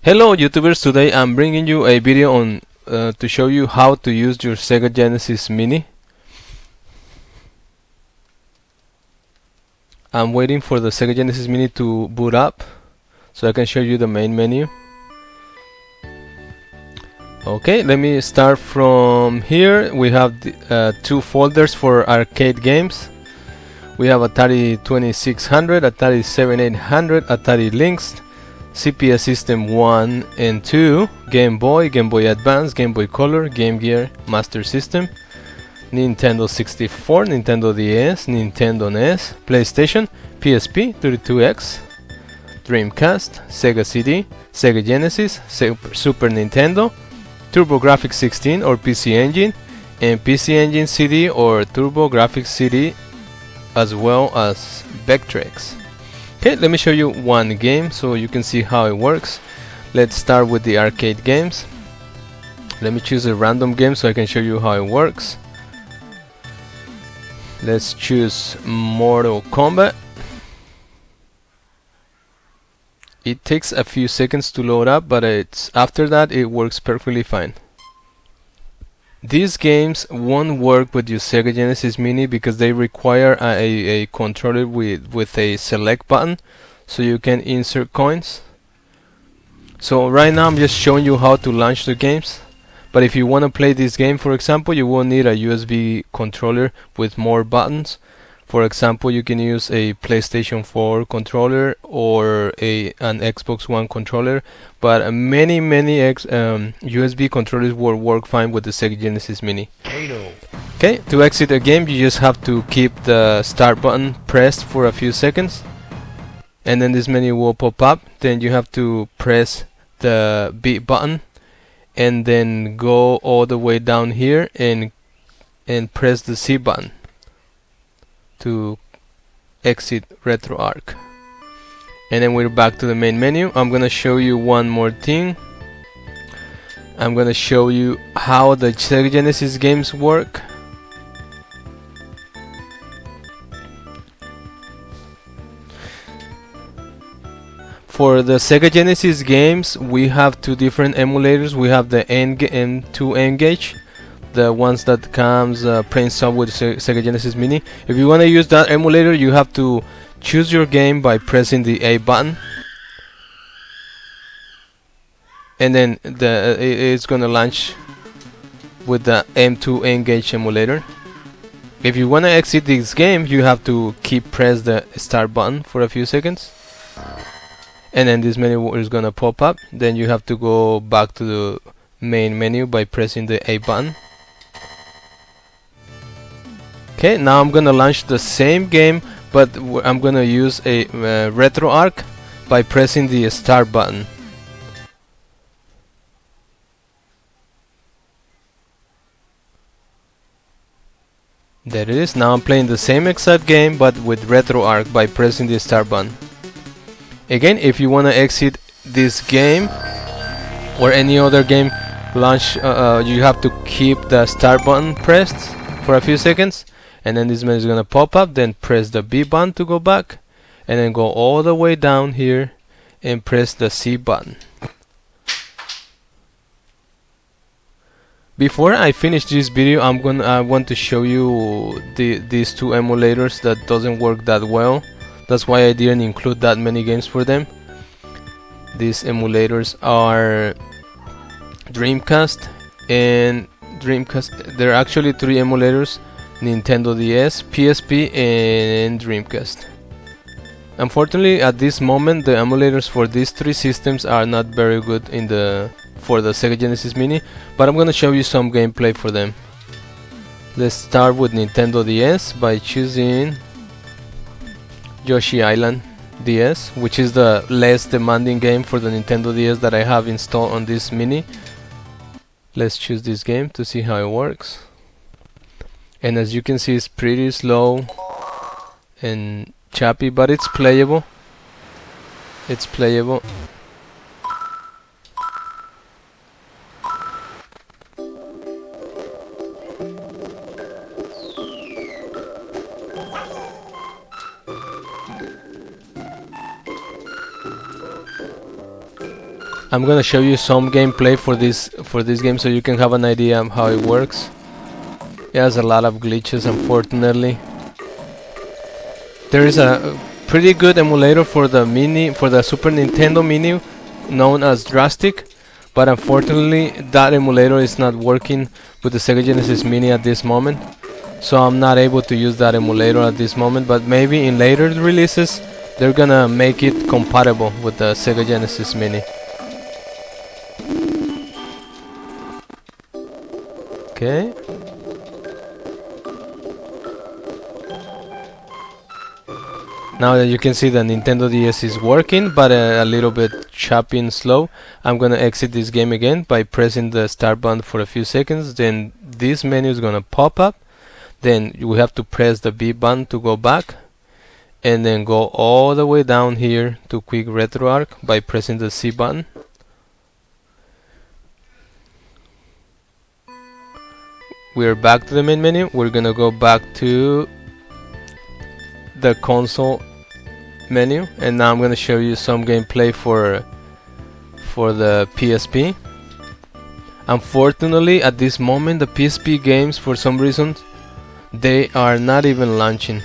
Hello YouTubers, today I'm bringing you a video on to show you how to use your Sega Genesis Mini. I'm waiting for the Sega Genesis Mini to boot up so I can show you the main menu. Okay, let me start from here. We have two folders for arcade games. We have Atari 2600, Atari 7800, Atari Lynx, CPS System 1 and 2, Game Boy, Game Boy Advance, Game Boy Color, Game Gear, Master System, Nintendo 64, Nintendo DS, Nintendo NES, PlayStation, PSP, 32X, Dreamcast, Sega CD, Sega Genesis, Super Nintendo, TurboGrafx 16 or PC Engine, and PC Engine CD or TurboGrafx CD, as well as Vectrex. Okay, let me show you one game so you can see how it works. Let's start with the arcade games. Let me choose a random game so I can show you how it works. Let's choose Mortal Kombat. It takes a few seconds to load up, but after that it works perfectly fine. These games won't work with your Sega Genesis Mini because they require a controller with a select button so you can insert coins. So right now I'm just showing you how to launch the games, but if you want to play this game, for example, you will need a USB controller with more buttons. For example, you can use a PlayStation 4 controller or an Xbox One controller, but many USB controllers will work fine with the Sega Genesis Mini. Okay, to exit a game, you just have to keep the start button pressed for a few seconds, and then this menu will pop up. Then you have to press the B button, and then go all the way down here and press the C button to exit RetroArch. And then we're back to the main menu. I'm gonna show you one more thing. I'm gonna show you how the Sega Genesis games work. For the Sega Genesis games, we have two different emulators. We have the M2 N-Gage, the ones that comes pre-installed with Sega Genesis Mini. If you want to use that emulator, you have to choose your game by pressing the A button, and then it's gonna launch with the M2 N-Gage emulator. If you want to exit this game, you have to press the start button for a few seconds, and then this menu is gonna pop up. Then you have to go back to the main menu by pressing the A button. Okay, now I'm gonna launch the same game, but I'm gonna use a RetroArch by pressing the start button. There it is. Now I'm playing the same exact game, but with RetroArch by pressing the start button. Again, if you wanna exit this game or any other game launch, you have to keep the start button pressed for a few seconds, and then this menu is gonna pop up. Then press the B button to go back, and then go all the way down here and press the C button. Before I finish this video, I want to show you these two emulators that doesn't work that well. That's why I didn't include that many games for them. These emulators are Dreamcast and Dreamcast. There are actually three emulators: Nintendo DS, PSP, and Dreamcast. Unfortunately, at this moment, the emulators for these three systems are not very good for the Sega Genesis Mini, but I'm gonna show you some gameplay for them. Let's start with Nintendo DS by choosing Yoshi Island DS, which is the less demanding game for the Nintendo DS that I have installed on this Mini. Let's choose this game to see how it works. And as you can see, it's pretty slow and choppy, but it's playable. It's playable. I'm gonna show you some gameplay for this game so you can have an idea of how it works. It has a lot of glitches, unfortunately. There is a pretty good emulator for the Super Nintendo Mini known as Drastic, but unfortunately that emulator is not working with the Sega Genesis Mini at this moment. So I'm not able to use that emulator at this moment, but maybe in later releases they're gonna make it compatible with the Sega Genesis Mini. Okay. Now that you can see the Nintendo DS is working, but a little bit choppy and slow, I'm gonna exit this game again by pressing the start button for a few seconds. Then this menu is gonna pop up. Then we have to press the B button to go back, and then go all the way down here to quick RetroArch by pressing the C button. We're back to the main menu. We're gonna go back to the console menu, and now I'm gonna show you some gameplay for the PSP. Unfortunately, at this moment, the PSP games, for some reason, they are not even launching.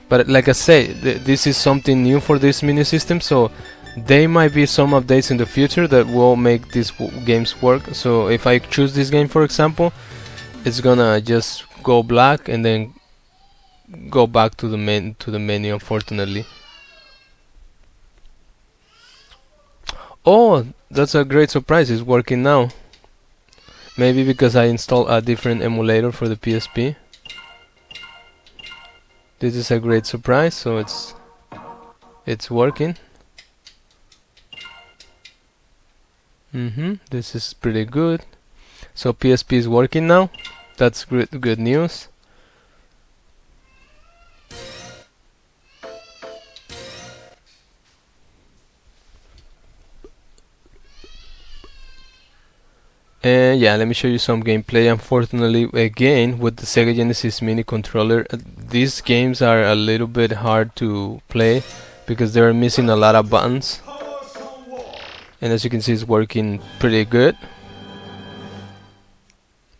But like I say, this is something new for this mini system, so there might be some updates in the future that will make these games work. So if I choose this game, for example, it's gonna just go black and then go back to the menu, unfortunately. Oh, that's a great surprise, it's working now. Maybe because I installed a different emulator for the PSP. This is a great surprise, so it's working. This is pretty good. So PSP is working now. That's good news. And yeah, let me show you some gameplay. Unfortunately, again, with the Sega Genesis Mini controller, these games are a little bit hard to play because they're missing a lot of buttons. And as you can see, it's working pretty good.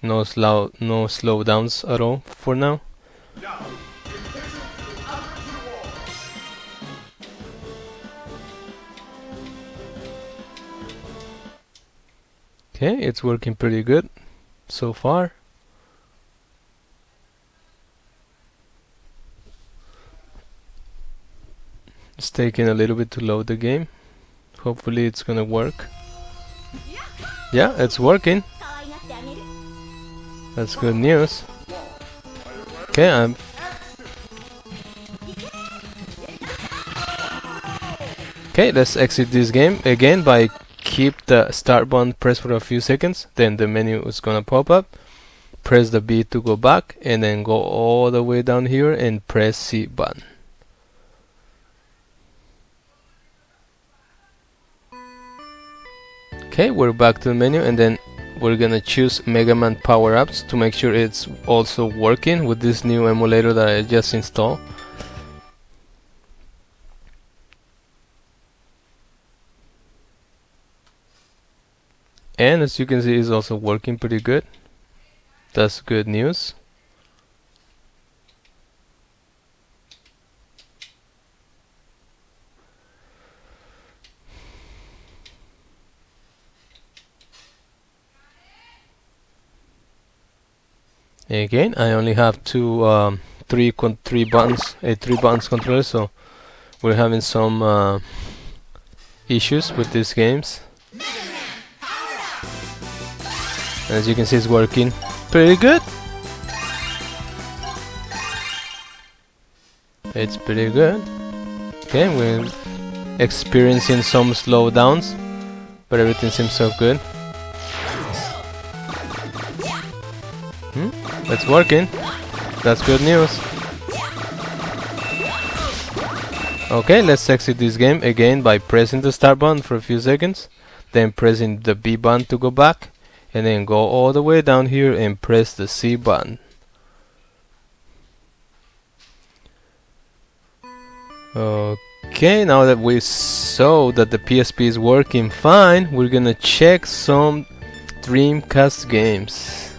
No slowdowns at all for now. Okay, it's working pretty good so far. It's taking a little bit to load the game. Hopefully it's gonna work. Yeah, it's working. That's good news. Okay, okay, let's exit this game again by keep the start button pressed for a few seconds. Then the menu is gonna pop up. Press the B to go back, and then go all the way down here and press C button. Okay, we're back to the menu, and then we're gonna choose Mega Man power-ups to make sure it's also working with this new emulator that I just installed. And as you can see, it's also working pretty good. That's good news. Again, I only have three buttons, a 3 buttons controller, so we're having some issues with these games. As you can see, it's working pretty good. It's pretty good. Okay, we're experiencing some slowdowns, but everything seems so good. It's working. That's good news. Okay, let's exit this game again by pressing the start button for a few seconds, then pressing the B button to go back, and then go all the way down here and press the C button. Okay. Okay, now that we saw that the PSP is working fine, we're gonna check some Dreamcast games,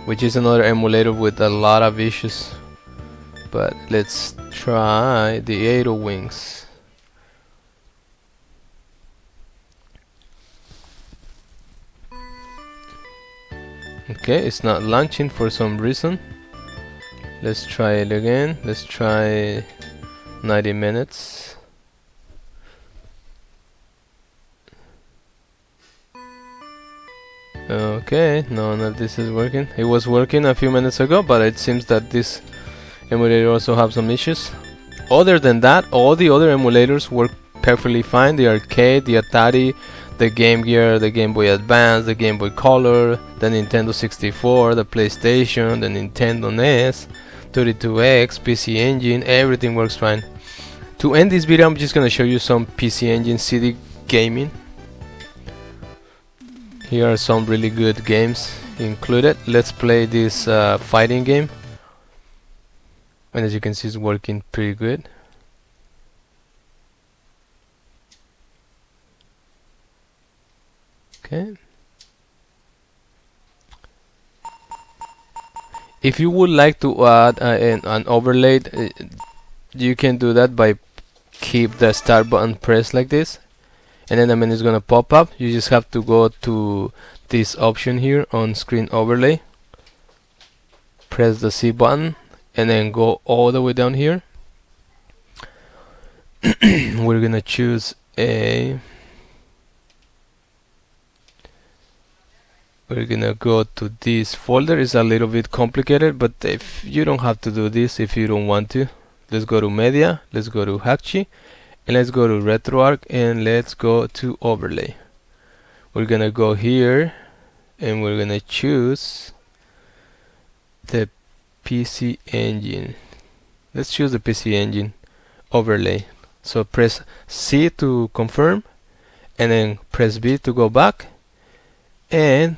which is another emulator with a lot of issues. But let's try the 8 Wings. Okay, it's not launching for some reason. Let's try it again. Let's try 90 minutes. Okay, none of this is working. It was working a few minutes ago, but it seems that this emulator also have some issues. Other than that, all the other emulators work perfectly fine. The arcade, the Atari, the Game Gear, the Game Boy Advance, the Game Boy Color, the Nintendo 64, the PlayStation, the Nintendo NES, 32X, PC Engine, everything works fine. To end this video, I'm just gonna show you some PC Engine CD gaming. Here are some really good games included. Let's play this fighting game. And as you can see, it's working pretty good. Okay. If you would like to add an overlay, you can do that by keep the start button pressed like this, and then the menu is gonna pop up. You just have to go to this option here on screen overlay, press the C button, and then go all the way down here. We're gonna choose we're gonna go to this folder. It's a little bit complicated, but if you don't have to do this if you don't want to. Let's go to media, let's go to hackchi, and let's go to RetroArch, and let's go to overlay. We're gonna go here and we're gonna choose the PC Engine. Let's choose the PC Engine overlay. So press C to confirm, and then press B to go back, and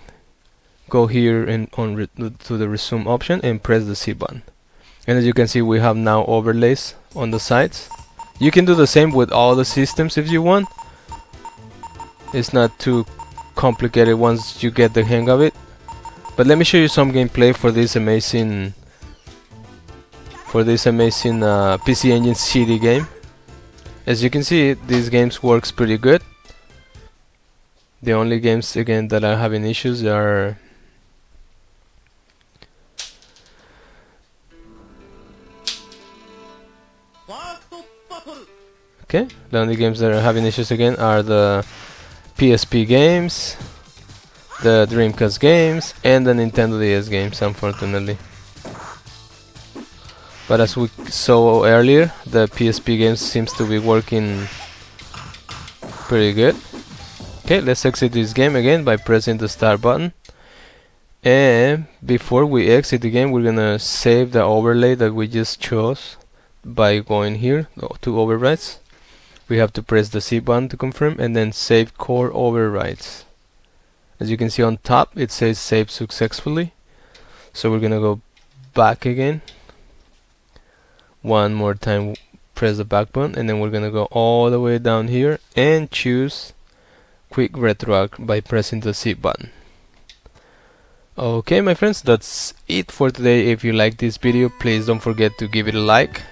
go here and to the resume option and press the C button. And as you can see, we have now overlays on the sides. You can do the same with all the systems if you want. It's not too complicated once you get the hang of it. But let me show you some gameplay for this amazing PC Engine CD game. As you can see, these games works pretty good. The only games again that are having issues are the only games that are having issues again are the PSP games, the Dreamcast games, and the Nintendo DS games, unfortunately. But as we saw earlier, the PSP games seems to be working pretty good. Okay, let's exit this game again by pressing the start button. And before we exit the game, we're gonna save the overlay that we just chose by going here to overrides. We have to press the C button to confirm, and then save core overrides. As you can see on top, it says save successfully. So we're gonna go back again. One more time, press the back button, and then we're gonna go all the way down here and choose quick RetroArch by pressing the C button. Okay, my friends, that's it for today. If you like this video, please don't forget to give it a like,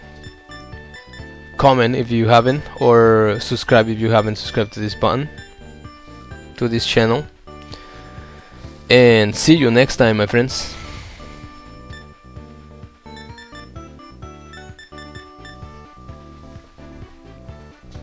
comment if you haven't, or subscribe if you haven't subscribed to this button, to this channel. And see you next time, my friends.